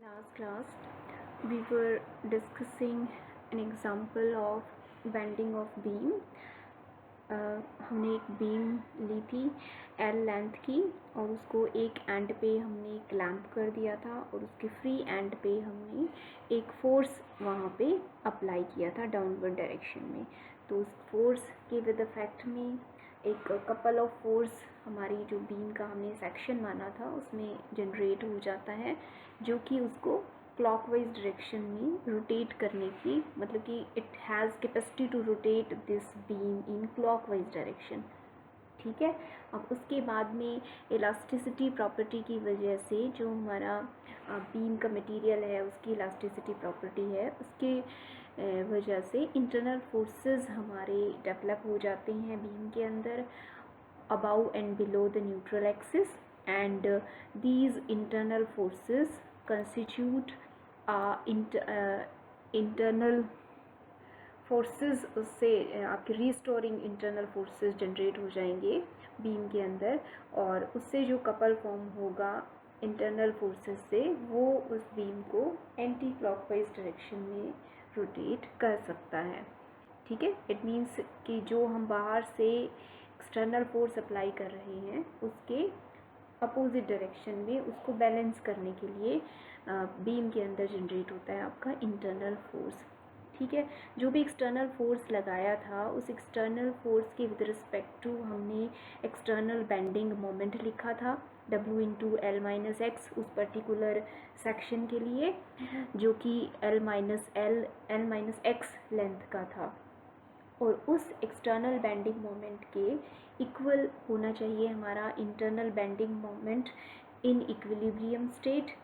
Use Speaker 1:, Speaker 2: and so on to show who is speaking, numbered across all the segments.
Speaker 1: Last class we were discussing an example of bending of beam. हमने एक beam ली थी L length की और उसको एक एंड पे हमने क्लैंप कर दिया था और उसके फ्री एंड पे हमने एक फोर्स वहाँ पे अप्लाई किया था डाउनवर्ड डायरेक्शन में। तो उस फोर्स के विद इफेक्ट में एक कपल ऑफ फोर्स हमारी जो बीम का हमने सेक्शन माना था उसमें जनरेट हो जाता है, जो कि उसको क्लॉकवाइज डायरेक्शन में रोटेट करने की, मतलब कि it has capacity to rotate this beam in clockwise direction. ठीक है। अब उसके बाद में इलास्टिसिटी प्रॉपर्टी की वजह से जो हमारा बीम का मटेरियल है उसकी इलास्टिसिटी प्रॉपर्टी है, उसके वजह से इंटरनल फोर्सेस हमारे डेवलप हो जाते हैं बीम के अंदर above and below the neutral axis, and these internal forces constitute internal forces. उससे आपके रीस्टोरिंग इंटरनल फोर्सेस जनरेट हो जाएंगे बीम के अंदर, और उससे जो कपल फॉर्म होगा इंटरनल फोर्सेस से वो उस बीम को एंटी क्लॉकवाइज डायरेक्शन में रोटेट कर सकता है। ठीक है। इट मीन्स कि जो हम बाहर से एक्सटर्नल फोर्स अप्लाई कर रहे हैं उसके अपोजिट डायरेक्शन में उसको बैलेंस करने के लिए बीम के अंदर जनरेट होता है आपका इंटरनल फोर्स। ठीक है। जो भी एक्सटर्नल फोर्स लगाया था उस एक्सटर्नल फोर्स के विद रिस्पेक्ट टू हमने एक्सटर्नल बेंडिंग मोमेंट लिखा था W into L minus x उस पर्टिकुलर सेक्शन के लिए, जो कि एल माइनस एक्स लेंथ का था, और उस एक्सटर्नल बेंडिंग मोमेंट के इक्वल होना चाहिए हमारा internal bending moment in equilibrium state.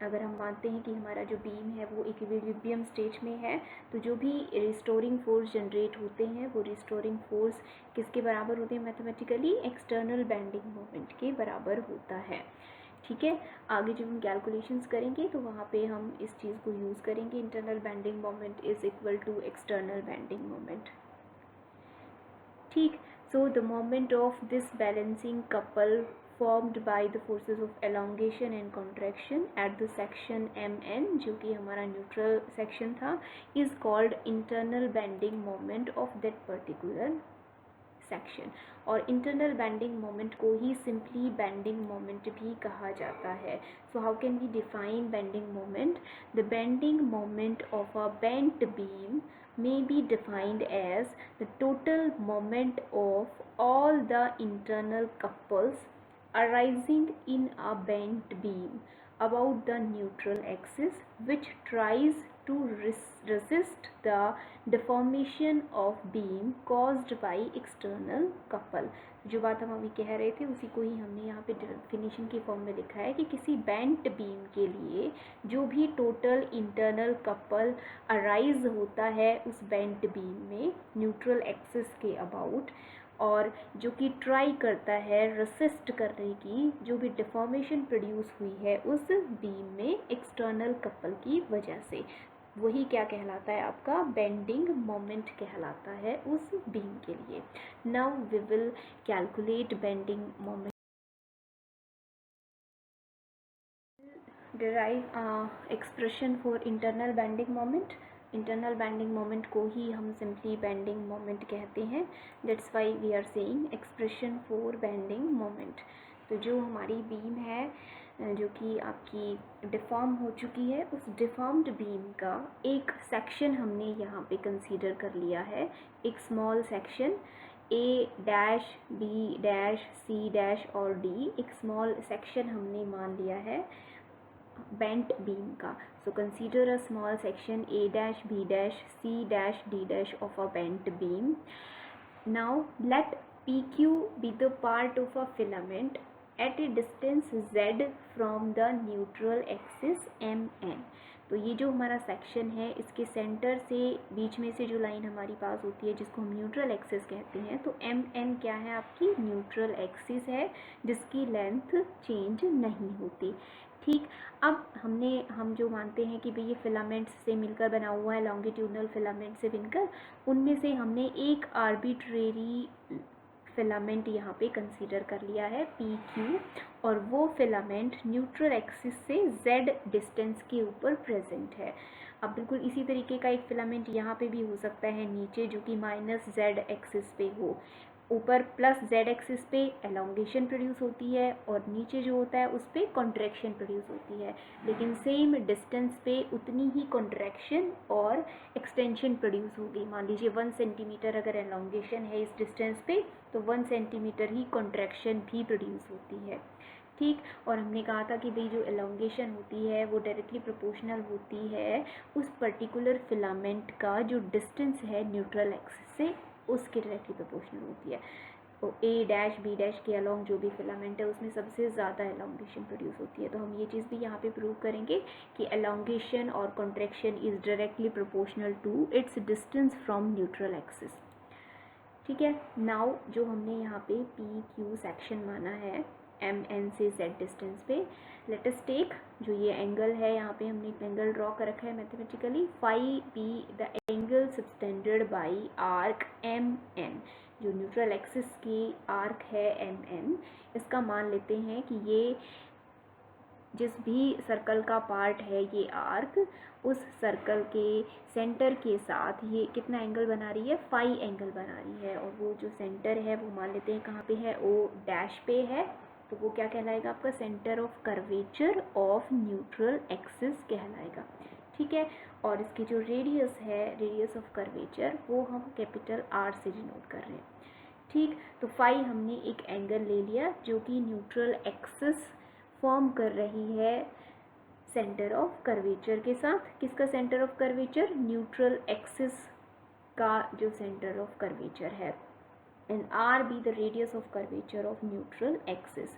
Speaker 1: अगर हम मानते हैं कि हमारा जो बीम है वो इक्विलिब्रियम स्टेट में है, तो जो भी रिस्टोरिंग फोर्स जनरेट होते हैं वो रिस्टोरिंग फोर्स किसके बराबर होते हैं मैथमेटिकली? एक्सटर्नल बेंडिंग मोमेंट के बराबर होता है। ठीक है। आगे जब हम कैलकुलेशंस करेंगे तो वहाँ पे हम इस चीज़ को यूज़ करेंगे, internal bending moment is equal to external bending moment. ठीक। So the moment of this balancing couple formed by the forces of elongation and contraction at the section MN, जो कि हमारा न्यूट्रल सेक्शन था, is called internal bending moment of that particular section. और internal bending moment को ही simply bending moment भी कहा जाता है। So how can we define bending moment? The bending moment of a bent beam may be defined as the total moment of all the internal couples arising in a bent beam about the neutral axis, which tries to resist the deformation of beam caused by external couple। जो बात हम अभी कह रहे थे उसी को ही हमने यहाँ पे डेफिनेशन की फॉर्म में लिखा है कि किसी बेंट बीम के लिए जो भी टोटल इंटरनल कपल अराइज होता है उस बेंट बीम में न्यूट्रल एक्सिस के अबाउट, और जो कि ट्राई करता है रेसिस्ट करने की जो भी डिफॉर्मेशन प्रोड्यूस हुई है उस बीम में एक्सटर्नल कपल की वजह से, वही क्या कहलाता है? आपका बेंडिंग मोमेंट कहलाता है उस बीम के लिए। Now we will calculate bending moment. Derive expression for internal bending moment. Internal bending moment को ही हम सिंपली बेंडिंग मोमेंट कहते हैं, that's why we are saying expression for bending moment. तो जो हमारी बीम है जो कि आपकी डिफॉर्म हो चुकी है, उस डिफॉर्म्ड बीम का एक सेक्शन हमने यहाँ पे कंसीडर कर लिया है, एक small section A dash B dash C dash और D, एक स्मॉल सेक्शन हमने मान लिया है बेंट बीम का। So consider a small section A dash B dash C dash D dash of a bent beam. Now let PQ be the part of a filament at a distance z from the neutral axis MN। तो ये जो हमारा section है इसके centre से बीच में से जो लाइन हमारी पास होती है जिसको हम न्यूट्रल एक्सिस कहते हैं, तो MN क्या है? आपकी न्यूट्रल एक्सिस है जिसकी लेंथ चेंज नहीं होती। ठीक। अब हम जो मानते हैं कि भाई ये फिलामेंट्स से मिलकर बना हुआ है, लॉन्गिट्यूडनल फिलामेंट से बनकर, उनमें से हमने एक आर्बिट्रेरी फिलामेंट यहाँ पे कंसीडर कर लिया है पी क्यू, और वो फिलामेंट न्यूट्रल एक्सिस से z डिस्टेंस के ऊपर प्रेजेंट है। अब बिल्कुल इसी तरीके का एक फिलामेंट यहाँ पे भी हो सकता है नीचे, जो कि माइनस z एक्सिस पे हो। ऊपर प्लस z एक्सिस पे एलोंगेशन प्रोड्यूस होती है और नीचे जो होता है उस पर कॉन्ट्रैक्शन प्रोड्यूस होती है, लेकिन सेम डिस्टेंस पे उतनी ही कॉन्ट्रैक्शन और एक्सटेंशन प्रोड्यूस होगी। मान लीजिए 1 सेंटीमीटर अगर एलोंगेशन है इस डिस्टेंस पे, तो 1 सेंटीमीटर ही कॉन्ट्रैक्शन भी प्रोड्यूस होती है। ठीक, और हमने कहा था कि भाई जो एलोंगेशन होती है वो डायरेक्टली प्रोपोर्शनल होती है उस पर्टिकुलर फिलामेंट का जो डिस्टेंस है न्यूट्रल एक्सिस से, उसके डायरेक्टली प्रोपोर्शनल होती है। तो ए डैश बी डैश के अलोंग जो भी फिलामेंट है उसमें सबसे ज़्यादा एलोंगेशन प्रोड्यूस होती है। तो हम ये चीज़ भी यहाँ पे प्रूव करेंगे कि एलोंगेशन और contraction is directly proportional to its distance from neutral axis. ठीक है, नाउ जो हमने यहाँ पे पी क्यू सेक्शन माना है एम एन से जेड डिस्टेंस पे, लेट अस टेक जो ये एंगल है, यहाँ पे हमने एक एंगल ड्रॉ कर रखा है mathematically, phi be the angle subtended by arc M N. जो न्यूट्रल एक्सिस की आर्क है एम एन, इसका मान लेते हैं कि ये जिस भी सर्कल का पार्ट है ये आर्क, उस सर्कल के सेंटर के साथ ये कितना एंगल बना रही है, फाई एंगल बना रही है। और वो जो सेंटर है वो मान लेते हैं कहाँ पे है, ओ डैश पे है, तो वो क्या कहलाएगा आपका, centre of curvature of neutral axis कहलाएगा। ठीक है, और इसकी जो रेडियस है, रेडियस ऑफ कर्वेचर, वो हम कैपिटल आर से डिनोट कर रहे हैं। ठीक, तो फाई हमने एक एंगल ले लिया जो कि न्यूट्रल एक्सिस फॉर्म कर रही है सेंटर ऑफ कर्वेचर के साथ। किसका centre of curvature, neutral axis का जो सेंटर ऑफ कर्वेचर है, and R be the radius of curvature of neutral axis.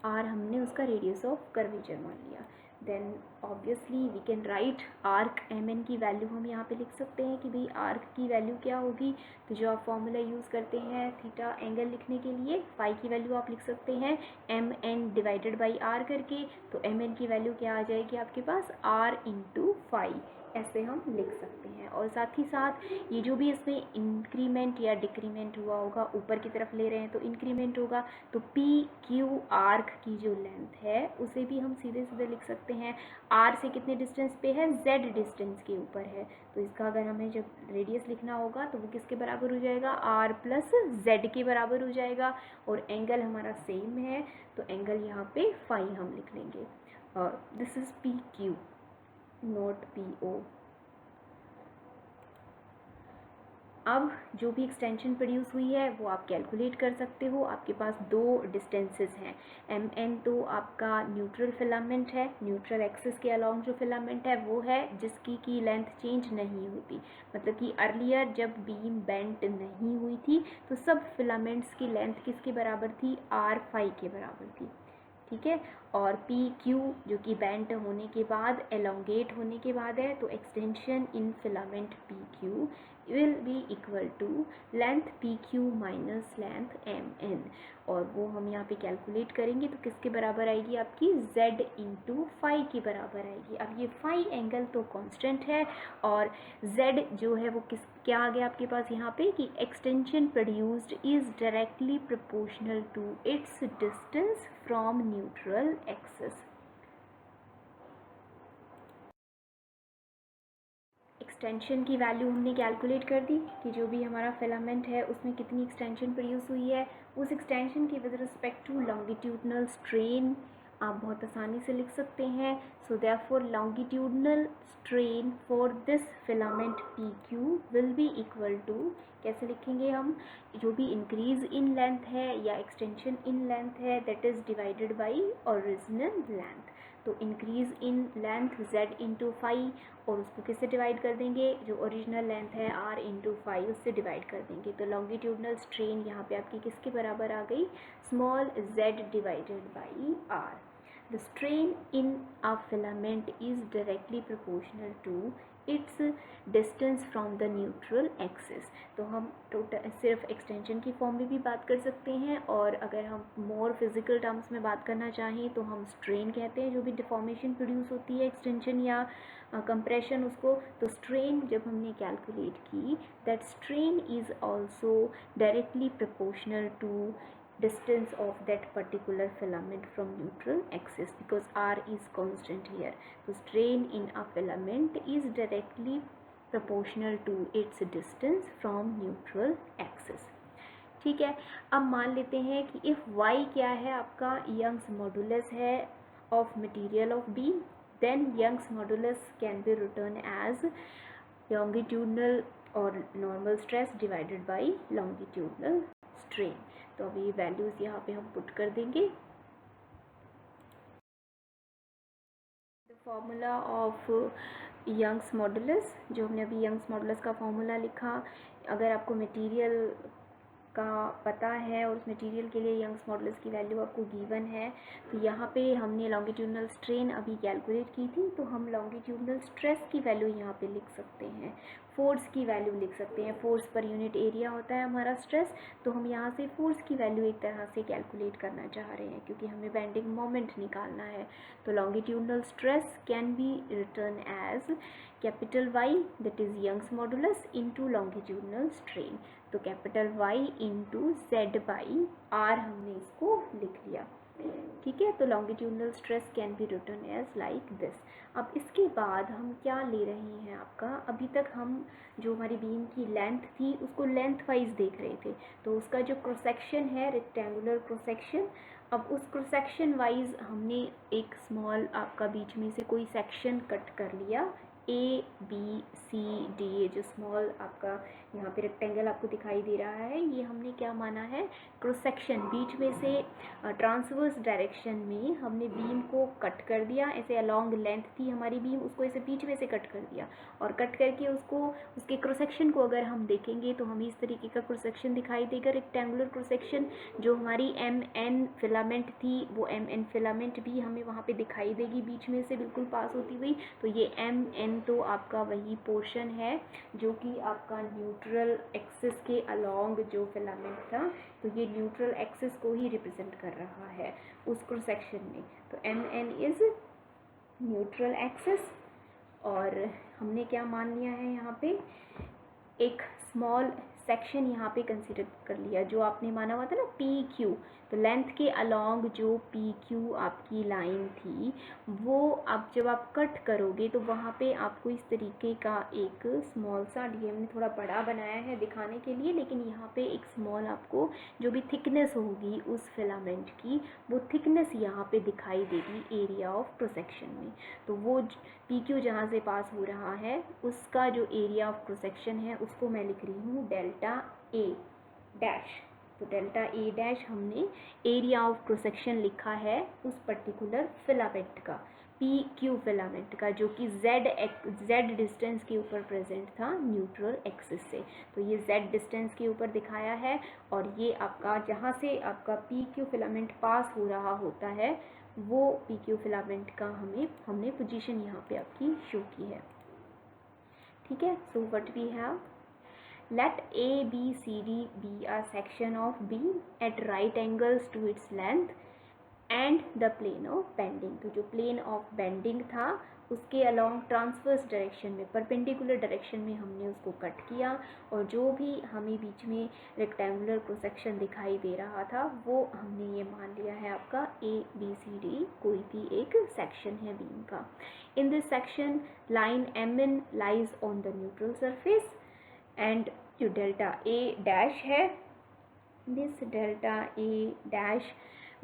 Speaker 1: R हमने उसका रेडियस ऑफ कर्वेचर मान लिया। Then obviously we can write arc M N की वैल्यू हम यहाँ पे लिख सकते हैं कि भाई आर्क की वैल्यू क्या होगी। तो जो आप फॉर्मूला यूज़ करते हैं थीटा एंगल लिखने के लिए, फाई की वैल्यू आप लिख सकते हैं M N divided by R करके। तो एम एन की वैल्यू क्या आ जाएगी आपके पास, आर इंटू फाई, ऐसे हम लिख सकते हैं। और साथ ही साथ ये जो भी इसमें इंक्रीमेंट या डिक्रीमेंट हुआ होगा, ऊपर की तरफ ले रहे हैं तो इंक्रीमेंट होगा, तो पी क्यू आर्क की जो लेंथ है उसे भी हम सीधे सीधे लिख सकते हैं। आर से कितने डिस्टेंस पे है, जेड डिस्टेंस के ऊपर है, तो इसका अगर हमें जब रेडियस लिखना होगा तो वो किसके बराबर हो जाएगा, आर प्लस जेड के बराबर हो जाएगा। और एंगल हमारा सेम है तो एंगल यहाँ पे फाई हम लिख लेंगे। और this is P Q, not P O. अब जो भी एक्सटेंशन प्रोड्यूस हुई है वो आप कैलकुलेट कर सकते हो। आपके पास दो डिस्टेंसेस हैं, एम एन तो आपका न्यूट्रल फिलामेंट है, न्यूट्रल एक्सिस के अलॉन्ग जो फिलामेंट है वो है जिसकी की लेंथ चेंज नहीं होती। मतलब कि अर्लियर जब बीम बेंट नहीं हुई थी तो सब फिलामेंट्स की लेंथ किसके बराबर थी, आर फाई के बराबर थी। ठीक है, और पी क्यू जो कि बेंट होने के बाद, एलोंगेट होने के बाद है, तो extension in filament P Q will be equal to length P Q minus length M N. और वो हम यहाँ पे कैलकुलेट करेंगे तो किसके बराबर आएगी आपकी, z इंटू फाई के बराबर आएगी। अब ये फाई एंगल तो कांस्टेंट है और z जो है वो क्या आ गया आपके पास यहाँ पे कि extension produced is directly proportional to its distance from neutral axis. Extension की वैल्यू हमने कैलकुलेट कर दी कि जो भी हमारा फिलामेंट है उसमें कितनी एक्सटेंशन प्रोड्यूस हुई है। उस एक्सटेंशन की with respect to longitudinal strain आप बहुत आसानी से लिख सकते हैं। So therefore longitudinal strain for this filament P Q will be equal to, कैसे लिखेंगे हम, जो भी इंक्रीज इन लेंथ है या एक्सटेंशन इन लेंथ है that is divided by original length. तो increase in length z into phi, और उसको किससे डिवाइड कर देंगे, जो ओरिजिनल लेंथ है r इंटू फाई उससे डिवाइड कर देंगे। तो लॉन्गिट्यूडनल स्ट्रेन यहाँ पे आपकी किसके बराबर आ गई, small z divided by r। The strain in a filament is directly proportional to its distance from the neutral axis. तो हम टोटल सिर्फ एक्सटेंशन की फॉर्म में भी बात कर सकते हैं, और अगर हम मोर फिजिकल टर्म्स में बात करना चाहें तो हम स्ट्रेन कहते हैं जो भी डिफॉर्मेशन प्रोड्यूस होती है एक्सटेंशन या कंप्रेशन उसको। तो स्ट्रेन जब हमने कैलकुलेट की, that strain is also directly proportional to distance of that particular filament from neutral axis, because R is constant here. So strain in a filament is directly proportional to its distance from neutral axis. ठीक है, अब मान लेते हैं कि if y क्या है आपका, यंग्स मॉडुलस है of material of beam, then Young's modulus can be written as longitudinal or normal stress divided by longitudinal strain. तो अभी ये वैल्यूज़ यहाँ पे हम पुट कर देंगे। The formula of Young's modulus, जो हमने अभी यंग्स मॉडुलस का फॉर्मूला लिखा, अगर आपको मटेरियल का पता है और उस मटेरियल के लिए यंग्स मॉडुलस की वैल्यू आपको गिवन है, तो यहाँ पे हमने लॉन्गिट्यूडनल स्ट्रेन अभी कैलकुलेट की थी, तो हम लॉन्गिट्यूडनल स्ट्रेस की वैल्यू यहाँ पे लिख सकते हैं, फोर्स की वैल्यू लिख सकते हैं। फोर्स पर यूनिट एरिया होता है हमारा स्ट्रेस, तो हम यहाँ से फोर्स की वैल्यू एक तरह से कैलकुलेट करना चाह रहे हैं क्योंकि हमें बेंडिंग मोमेंट निकालना है। तो longitudinal stress can be written as capital Y, that is Young's modulus, into longitudinal strain. तो capital Y into Z by R हमने इसको लिख लिया। ठीक है, तो longitudinal stress can be written as like this. अब इसके बाद हम क्या ले रहे हैं आपका, अभी तक हम जो हमारी बीम की लेंथ थी उसको लेंथ वाइज देख रहे थे, तो उसका जो क्रॉस सेक्शन है रेक्टेंगुलर क्रॉस सेक्शन, अब उस क्रॉस सेक्शन वाइज हमने एक स्मॉल आपका बीच में से कोई सेक्शन कट कर लिया, ABCD, ये जो स्मॉल आपका यहाँ पे रेक्टेंगल आपको दिखाई दे रहा है, ये हमने क्या माना है, क्रॉस सेक्शन, बीच में से ट्रांसवर्स डायरेक्शन में हमने बीम को कट कर दिया, ऐसे अलॉन्ग लेंथ थी हमारी बीम, उसको ऐसे बीच में से कट कर दिया, और कट करके उसको उसके क्रॉस सेक्शन को अगर हम देखेंगे तो हमें इस तरीके का क्रॉस सेक्शन दिखाई देगा, रेक्टेंगुलर क्रॉस सेक्शन। जो हमारी MN फिलामेंट थी वो MN फिलामेंट भी हमें वहाँ पे दिखाई देगी, बीच में से बिल्कुल पास होती हुई। तो ये MN तो आपका वही पोर्शन है जो कि आपका न्यूट्रल एक्सिस के अलोंग जो फिलामेंट था, तो ये न्यूट्रल एक्सिस को ही रिप्रेजेंट कर रहा है उस क्रॉस सेक्शन में। तो MN इज न्यूट्रल एक्सिस, और हमने क्या मान लिया है यहाँ पे, एक स्मॉल सेक्शन यहाँ पे कंसीडर कर लिया जो आपने माना हुआ था ना PQ। तो लेंथ के अलोंग जो PQ आपकी लाइन थी, वो आप जब आप कट करोगे तो वहाँ पे आपको इस तरीके का एक स्मॉल सा, ये हमने थोड़ा बड़ा बनाया है दिखाने के लिए, लेकिन यहाँ पे एक स्मॉल आपको जो भी थिकनेस होगी उस फिलामेंट की, वो थिकनेस यहाँ पे दिखाई देगी एरिया ऑफ क्रॉस सेक्शन में। तो वो PQ जहाँ से पास हो रहा है उसका जो एरिया ऑफ क्रॉस सेक्शन है उसको मैं लिख रही हूँ डेल्टा A डैश। तो डेल्टा A डैश हमने एरिया ऑफ क्रॉस सेक्शन लिखा है उस पर्टिकुलर फिलामेंट का, PQ फिलामेंट का, जो कि Z डिस्टेंस के ऊपर प्रेजेंट था न्यूट्रल एक्सिस से। तो ये Z डिस्टेंस के ऊपर दिखाया है, और ये आपका जहाँ से आपका PQ फिलामेंट पास हो रहा होता है वो PQ फिलामेंट का हमने पोजीशन यहाँ पे आपकी शो की है। ठीक है, so what we have, let ABCD be a section of beam at right angles to its length and the plane of bending। तो जो plane of bending था उसके along transverse डायरेक्शन में, परपेंडिकुलर डायरेक्शन में हमने उसको कट किया, और जो भी हमें बीच में रेक्टेंगुलर क्रॉस सेक्शन दिखाई दे रहा था वो हमने ये मान लिया है आपका ABCD कोई भी एक सेक्शन है बीम का। In this section line MN lies on the neutral surface, and जो डेल्टा A डैश है, this delta A dash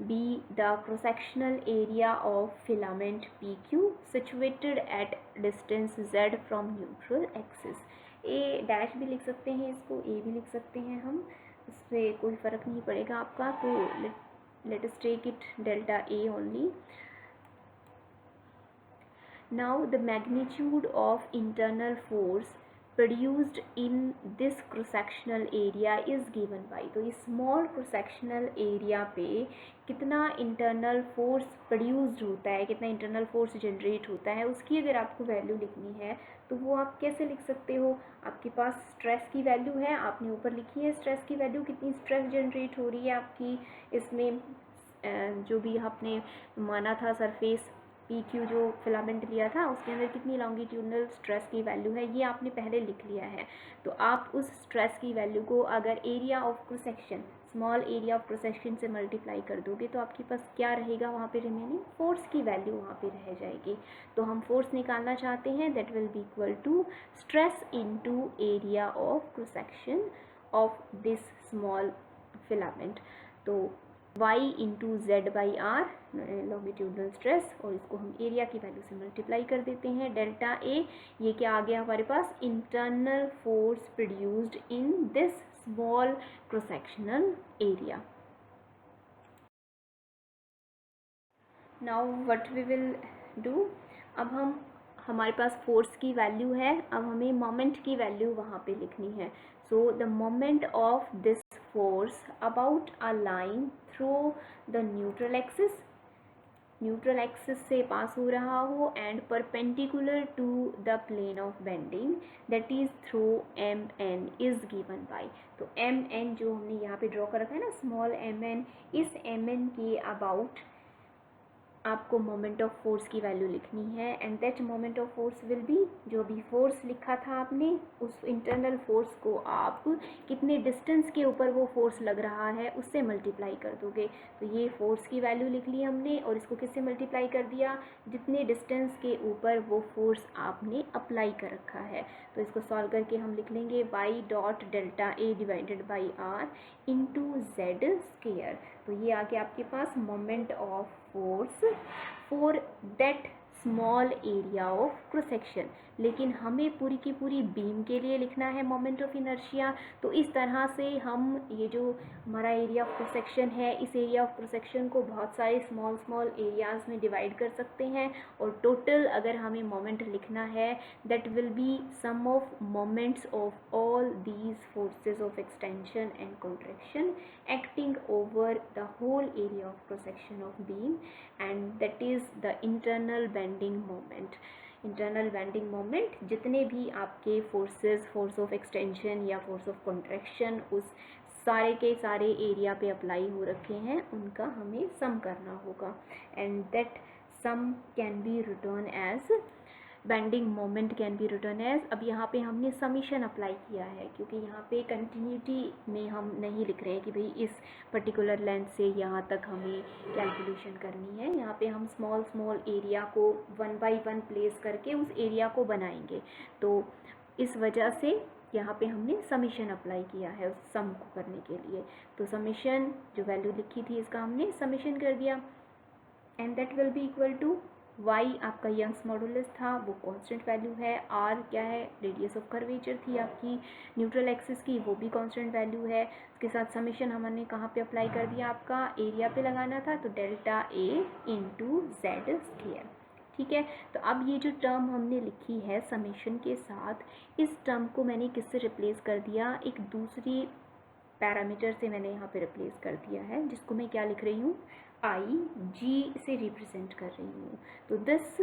Speaker 1: be the cross-sectional area of filament PQ situated at distance Z from neutral axis। A dash भी लिख सकते हैं, इसको A भी लिख सकते हैं हम, इससे कोई फ़र्क नहीं पड़ेगा आपका। तो let us take it delta A only। Now the magnitude of internal force produced in this cross sectional area is given by, तो इस स्मॉल cross sectional area पे कितना इंटरनल फोर्स प्रोड्यूस्ड होता है, कितना इंटरनल फोर्स जनरेट होता है, उसकी अगर आपको वैल्यू लिखनी है तो वो आप कैसे लिख सकते हो। आपके पास स्ट्रेस की वैल्यू है, आपने ऊपर लिखी है स्ट्रेस की वैल्यू, कितनी स्ट्रेस जनरेट हो रही है आपकी इसमें, जो भी आपने माना था सरफेस PQ जो फिलामेंट लिया था उसके अंदर कितनी लॉन्गिट्यूडनल स्ट्रेस की वैल्यू है, ये आपने पहले लिख लिया है। तो आप उस स्ट्रेस की वैल्यू को अगर area of cross section, small area of cross section से मल्टीप्लाई कर दोगे तो आपके पास क्या रहेगा, वहाँ पे रिमेनिंग फोर्स की वैल्यू वहाँ पे रह जाएगी। तो हम फोर्स निकालना चाहते हैं, that will be equal to stress into area of cross section of this small filament. तो y into Z by R longitudinal stress, और इसको हम एरिया की वैल्यू से मल्टीप्लाई कर देते हैं। डेल्टा ए, ये क्या आ गया हमारे पास, internal force produced in this small cross sectional area. Now what we will do, अब हमारे पास फोर्स की वैल्यू है, अब हमें मोमेंट की वैल्यू वहाँ पे लिखनी है। So the moment of this force about a line through the neutral axis, neutral axis से पास हो रहा हो and perpendicular to the plane of bending, that is through MN is given by. तो MN जो हमने यहाँ पे draw कर रखा है ना, स्मॉल MN, इस MN के अबाउट आपको मोमेंट ऑफ फोर्स की वैल्यू लिखनी है, and that moment of force will be, जो भी फोर्स लिखा था आपने उस इंटरनल फोर्स को आप कितने डिस्टेंस के ऊपर वो फोर्स लग रहा है उससे मल्टीप्लाई कर दोगे। तो ये फोर्स की वैल्यू लिख ली हमने और इसको किससे मल्टीप्लाई कर दिया, जितने डिस्टेंस के ऊपर वो फोर्स आपने अप्लाई कर रखा है। तो इसको सॉल्व करके हम लिख लेंगे y dot delta A divided by R into Z square. तो ये आ गया आपके पास moment of force for that small area of cross section. लेकिन हमें पूरी की पूरी बीम के लिए लिखना है मोमेंट ऑफ इनर्शिया। तो इस तरह से हम ये जो हमारा एरिया ऑफ क्रॉस सेक्शन है, इस एरिया ऑफ क्रॉस सेक्शन को बहुत सारे स्मॉल स्मॉल एरियाज में डिवाइड कर सकते हैं, और टोटल अगर हमें मोमेंट लिखना है that will be sum of moments of all these forces of extension and contraction acting over the whole area of cross section of beam, and that is the internal bending moment। Internal bending moment, जितने भी आपके forces, force of extension या force of contraction उस सारे के सारे area पे apply हो रखे हैं, उनका हमें सम करना होगा, and that sum can be written as bending moment can be written as. अब यहाँ पे हमने समीशन अप्लाई किया है, क्योंकि यहाँ पे कंटिन्यूटी में हम नहीं लिख रहे हैं कि भाई इस पर्टिकुलर लेंथ से यहाँ तक हमें कैलकुलेशन करनी है। यहाँ पे हम स्मॉल स्मॉल एरिया को 1 बाई 1 प्लेस करके उस एरिया को बनाएंगे। तो इस वजह से यहाँ पे हमने समीशन अप्लाई किया है उस सम को करने के लिए। तो समीशन जो वैल्यू लिखी थी इसका हमने समीशन कर दिया, and that will be equal to y आपका यंग्स मॉडुलस था, वो कांस्टेंट वैल्यू है। r क्या है, रेडियस ऑफ कर्वेचर थी आपकी न्यूट्रल एक्सिस की, वो भी कांस्टेंट वैल्यू है। उसके साथ समीशन हमने कहाँ पे अप्लाई कर दिया, आपका एरिया पे लगाना था, तो delta a into Z square. ठीक है, तो अब ये जो टर्म हमने लिखी है समीशन के साथ, इस टर्म को मैंने किससे रिप्लेस कर दिया, एक दूसरी पैरामीटर से मैंने यहाँ पे रिप्लेस कर दिया है, जिसको मैं क्या लिख रही हूँ, आई जी से रिप्रेजेंट कर रही हूँ। तो this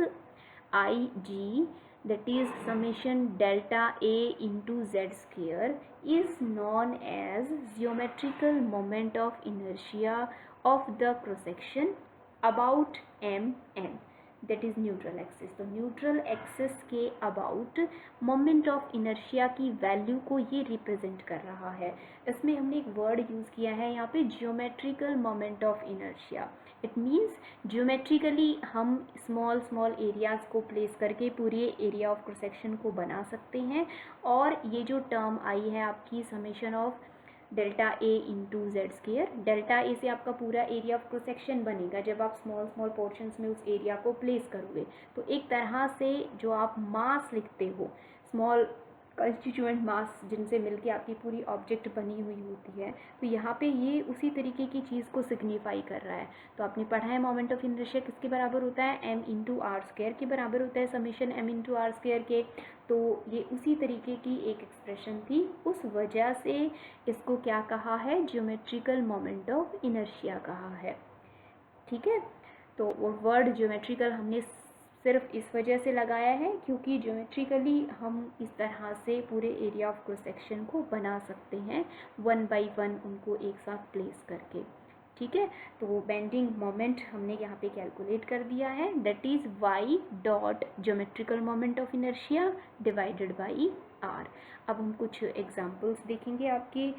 Speaker 1: I G that is summation delta a into z square is known as geometrical moment of inertia of the cross section about mn, that is neutral axis। तो न्यूट्रल एक्सिस के about moment of inertia की value को ये represent कर रहा है। इसमें हमने एक वर्ड यूज़ किया है यहाँ पे, geometrical moment of inertia. It means geometrically हम स्मॉल स्मॉल एरियाज को प्लेस करके पूरे एरिया ऑफ क्रॉस सेक्शन को बना सकते हैं। और ये जो टर्म आई है आपकी summation of delta A into Z square, delta A से आपका पूरा एरिया ऑफ क्रॉस सेक्शन बनेगा जब आप स्मॉल स्मॉल पोर्शंस में उस एरिया को प्लेस करोगे। तो एक तरह से जो आप मास लिखते हो स्मॉल कंस्टिट्यूएंट मास जिनसे मिलके आपकी पूरी ऑब्जेक्ट बनी हुई होती है। तो यहाँ पे ये उसी तरीके की चीज़ को सिग्निफाई कर रहा है। तो आपने पढ़ा है मोमेंट ऑफ इनर्शिया किसके बराबर होता है, m इंटू आर स्क्वायर के बराबर होता है, summation m into R square के। तो ये उसी तरीके की एक एक्सप्रेशन थी, उस वजह से इसको क्या कहा है, ज्योमेट्रिकल मोमेंट ऑफ इनर्शिया कहा है। ठीक है, तो वो वर्ड ज्योमेट्रिकल हमने सिर्फ इस वजह से लगाया है क्योंकि ज्योमेट्रिकली हम इस तरह से पूरे एरिया ऑफ क्रॉस सेक्शन को बना सकते हैं, 1 बाई 1 उनको एक साथ प्लेस करके। ठीक है, तो बेंडिंग मोमेंट हमने यहाँ पे कैलकुलेट कर दिया है, that is y dot geometrical moment of inertia divided by r। अब हम कुछ एग्जांपल्स देखेंगे आपके।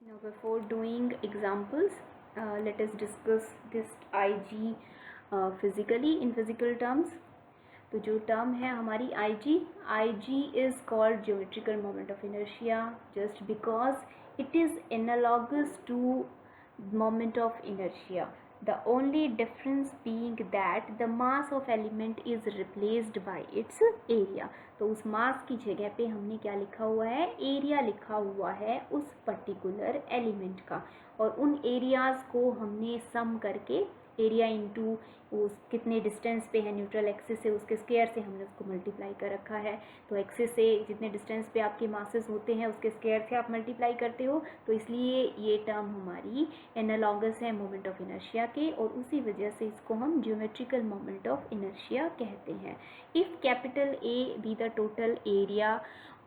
Speaker 1: Now before doing examples, let us discuss this Ig physically in physical terms. तो जो टर्म है हमारी Ig is called geometrical moment of inertia just because it is analogous to moment of inertia. The only difference being that the mass of element is replaced by its area. तो उस मास की जगह पे हमने क्या लिखा हुआ है, एरिया लिखा हुआ है उस पर्टिकुलर एलिमेंट का, और उन एरियाज़ को हमने सम करके एरिया इंटू उस कितने डिस्टेंस पे है न्यूट्रल एक्सिस से उसके स्क्वायर से हमने उसको मल्टीप्लाई कर रखा है। तो एक्सिस से जितने डिस्टेंस पे आपके मासेस होते हैं उसके स्क्वायर से आप मल्टीप्लाई करते हो, तो इसलिए ये टर्म हमारी एनालॉगस है मोमेंट ऑफ इनर्शिया के, और उसी वजह से इसको हम ज्योमेट्रिकल मोमेंट ऑफ इनर्शिया कहते हैं। If capital A be the total area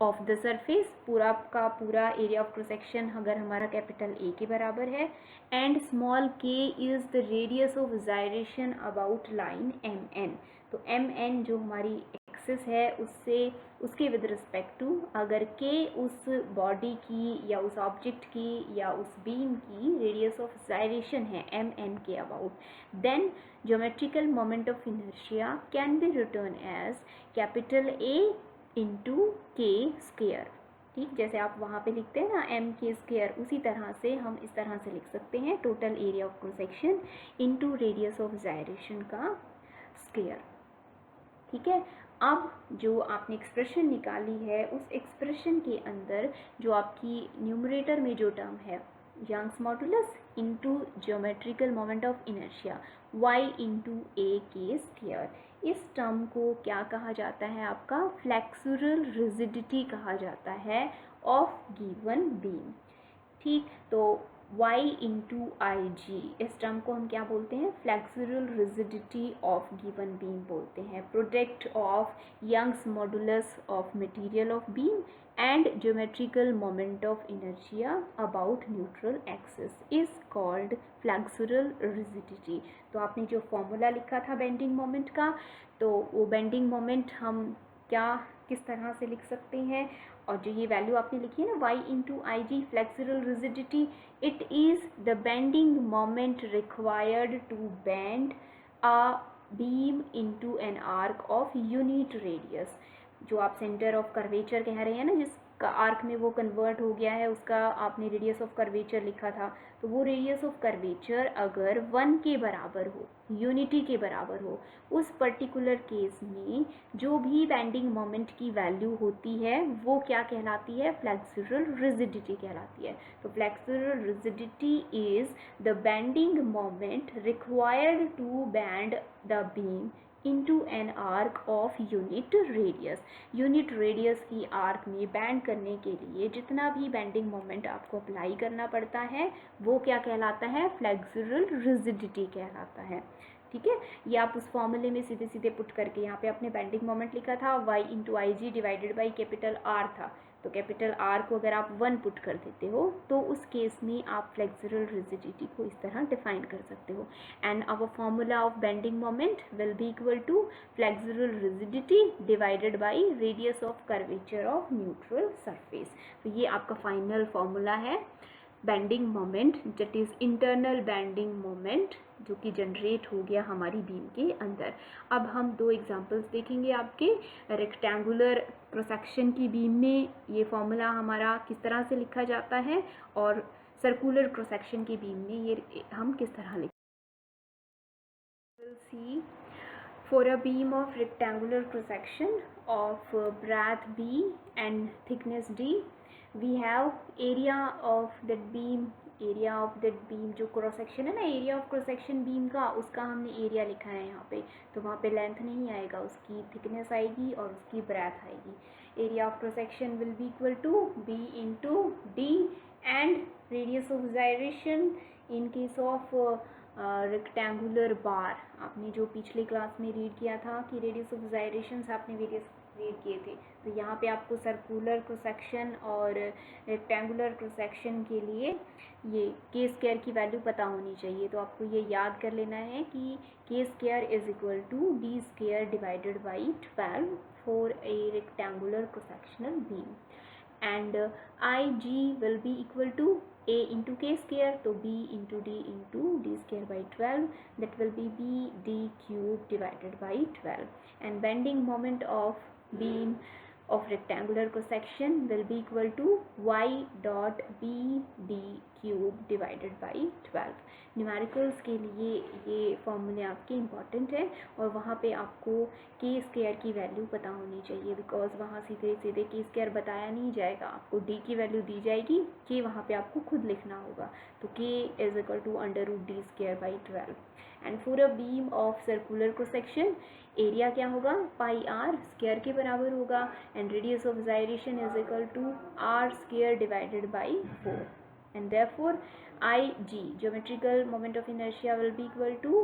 Speaker 1: of the surface, पूरा का पूरा एरिया ऑफ क्रॉस सेक्शन अगर हमारा कैपिटल ए के बराबर है, and small K is the radius of gyration about line M N. तो एम एन जो हमारी एक्सिस है उससे उसके विद रिस्पेक्ट टू अगर के उस बॉडी की या उस ऑब्जेक्ट की या उस बीम की रेडियस ऑफ जायरेशन है एम एन के about, then geometrical moment of inertia can be written as capital A into K square. ठीक, जैसे आप वहाँ पे लिखते हैं ना एम के स्क्वायर, उसी तरह से हम इस तरह से लिख सकते हैं total area of cross section into radius of gyration का स्क्वायर। ठीक है, अब जो आपने एक्सप्रेशन निकाली है उस एक्सप्रेशन के अंदर जो आपकी न्यूमरेटर में जो टर्म है Young's modulus into geometrical moment of inertia y into A K square, इस टर्म को क्या कहा जाता है, आपका फ्लेक्सुरल रिजिडिटी कहा जाता है ऑफ गिवन बीम। ठीक, तो y इंटू आई जी, इस टर्म को हम क्या बोलते हैं, flexural rigidity of given beam बोलते हैं। Product of Young's modulus of material of beam and geometrical moment of inertia about neutral axis is called flexural rigidity. तो आपने जो फॉर्मूला लिखा था बेंडिंग मोमेंट का, तो वो बेंडिंग मोमेंट हम क्या किस तरह से लिख सकते हैं, और जो ये वैल्यू आपने लिखी है ना y into I G flexural rigidity, it is the bending moment required to bend a beam into an arc of unit radius. जो आप सेंटर ऑफ कर्वेचर कह रहे हैं ना, जिसका आर्क में वो कन्वर्ट हो गया है, उसका आपने रेडियस ऑफ कर्वेचर लिखा था, तो वो रेडियस ऑफ कर्वेचर अगर 1 के बराबर हो, यूनिटी के बराबर हो, उस पर्टिकुलर केस में जो भी बेंडिंग मोमेंट की वैल्यू होती है वो क्या कहलाती है, फ्लेक्सुरल रिजिडिटी कहलाती है। तो flexural rigidity is the bending moment required to bend the beam into an arc of unit radius. Unit radius की आर्क में बैंड करने के लिए जितना भी बेंडिंग मोमेंट आपको अप्लाई करना पड़ता है वो क्या कहलाता है, फ्लेक्सुरल रिजिडिटी कहलाता है। ठीक है, ये आप उस फॉर्मूले में सीधे सीधे पुट करके, यहाँ पे आपने बेंडिंग मोमेंट लिखा था y into I G divided by capital R था, तो कैपिटल R को अगर आप 1 पुट कर देते हो तो उस केस में आप फ्लेक्सुरल रिजिडिटी को इस तरह डिफाइन कर सकते हो, and our formula of bending moment will be equal to flexural rigidity divided by radius of curvature of neutral surface. तो ये आपका फाइनल फॉर्मूला है bending moment, that is internal bending moment, जो कि जनरेट हो गया हमारी बीम के अंदर। अब हम 2 एग्जांपल्स देखेंगे आपके रेक्टेंगुलर क्रॉस सेक्शन की बीम में ये फॉर्मूला हमारा किस तरह से लिखा जाता है, और सर्कुलर क्रॉस सेक्शन की बीम में ये हम किस तरह लिखते हैं। सी For a beam of rectangular cross section of breadth B and thickness D, we have area of that beam जो क्रॉस सेक्शन है ना, area of cross section beam का, उसका हमने एरिया लिखा है यहाँ पे, तो वहाँ पे लेंथ नहीं आएगा, उसकी थिकनेस आएगी और उसकी ब्रेथ आएगी. Area of cross section will be equal to B into D and radius of gyration in case of rectangular bar. आपने जो पिछले क्लास में रीड किया था कि रेडियस ऑफ gyrations आपने वेरियस रीड किए थे, तो यहाँ पे आपको सर्कुलर क्रॉस सेक्शन और रेक्टेंगुलर क्रॉस सेक्शन के लिए ये के स्क्वायर की वैल्यू पता होनी चाहिए. तो आपको ये याद कर लेना है कि K square is equal to D square divided by 12 for a rectangular cross sectional beam. And Ig will be equal to a into k square, तो b into d square by 12, that will be b d cube divided by 12. And bending moment of beam of rectangular cross section will be equal to y dot b d cube divided by 12. Numericals के लिए ये फॉर्मूले आपके important है और वहाँ पे आपको के स्क्वायर की वैल्यू पता होनी चाहिए, बिकॉज वहाँ सीधे सीधे के स्क्वायर बताया नहीं जाएगा, आपको डी की वैल्यू दी जाएगी, के वहाँ पे आपको खुद लिखना होगा. तो K is equal to under root D square by 12. And for a beam of circular cross section area क्या होगा, पाई आर स्क्वायर के बराबर होगा, and radius of gyration is equal to R square divided by 4. and therefore Ig, geometrical moment of inertia, will be equal to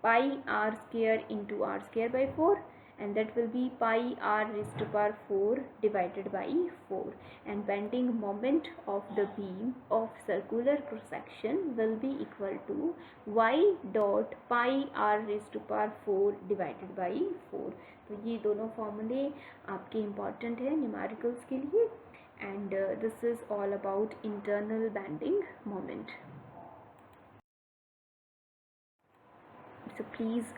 Speaker 1: pi r square into r square by 4, and that will be pi r raised to power 4 divided by 4. And bending moment of the beam of circular cross section will be equal to y dot pi r raised to power 4 divided by 4. तो ये दोनों फॉर्मूले आपके important है numericals के लिए. And this is all about internal bending moment. So please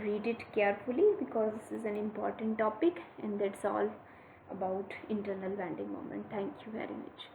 Speaker 1: read it carefully because this is an important topic, and that's all about internal bending moment. Thank you very much.